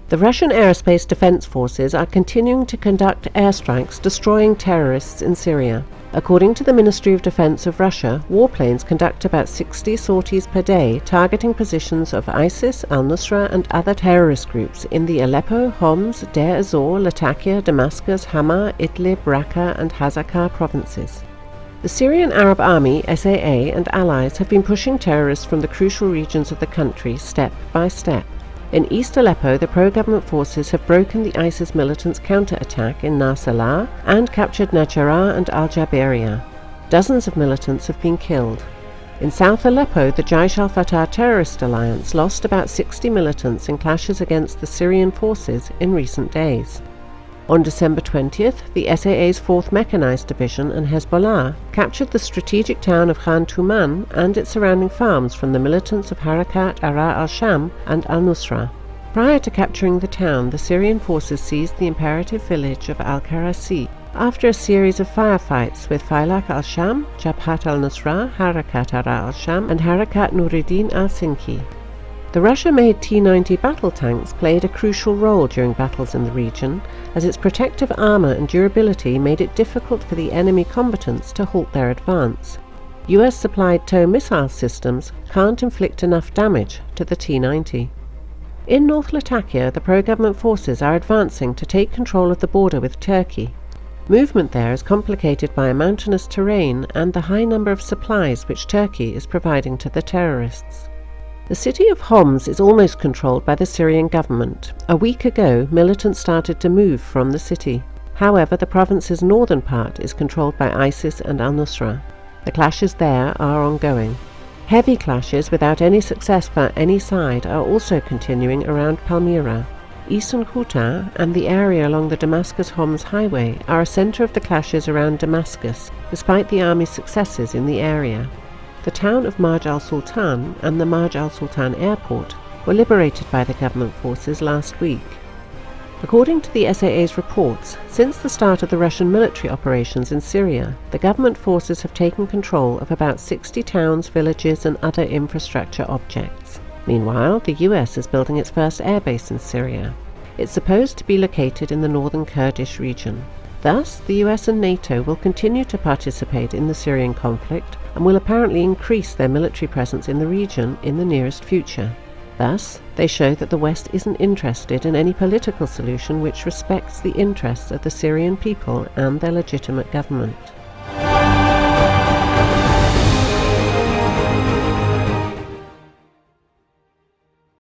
The Russian Aerospace Defense Forces are continuing to conduct airstrikes destroying terrorists in Syria. According to the Ministry of Defense of Russia, warplanes conduct about 60 sorties per day targeting positions of ISIS, al-Nusra and other terrorist groups in the Aleppo, Homs, Deir, ez-Zor, Latakia, Damascus, Hama, Idlib, Raqqa and Hasakah provinces. The Syrian Arab Army, SAA, and allies have been pushing terrorists from the crucial regions of the country step by step. In East Aleppo, the pro-government forces have broken the ISIS militants' counterattack in Narsallah and captured Najara and al-Jaberia. Dozens of militants have been killed. In South Aleppo, the Jaish al-Fatah terrorist alliance lost about 60 militants in clashes against the Syrian forces in recent days. On December 20th, the SAA's 4th Mechanized Division and Hezbollah captured the strategic town of Khan Tuman and its surrounding farms from the militants of Harakat al-Sham and al-Nusra. Prior to capturing the town, the Syrian forces seized the imperative village of al-Karasi after a series of firefights with Failaq al-Sham, Jabhat al-Nusra, Harakat al-Sham and Harakat Nuruddin al-Sinki. The Russia-made T-90 battle tanks played a crucial role during battles in the region, as its protective armor and durability made it difficult for the enemy combatants to halt their advance. US-supplied TOW missile systems can't inflict enough damage to the T-90. In North Latakia, the pro-government forces are advancing to take control of the border with Turkey. Movement there is complicated by a mountainous terrain and the high number of supplies which Turkey is providing to the terrorists. The city of Homs is almost controlled by the Syrian government. A week ago, militants started to move from the city. However, the province's northern part is controlled by ISIS and al-Nusra. The clashes there are ongoing. Heavy clashes without any success by any side are also continuing around Palmyra. Eastern Ghouta and the area along the Damascus-Homs highway are a center of the clashes around Damascus, despite the army's successes in the area. The town of Marj al-Sultan and the Marj al-Sultan airport were liberated by the government forces last week. According to the SAA's reports, since the start of the Russian military operations in Syria, the government forces have taken control of about 60 towns, villages and other infrastructure objects. Meanwhile, the US is building its first airbase in Syria. It's supposed to be located in the northern Kurdish region. Thus, the US and NATO will continue to participate in the Syrian conflict and will apparently increase their military presence in the region in the nearest future. Thus, they show that the West isn't interested in any political solution which respects the interests of the Syrian people and their legitimate government.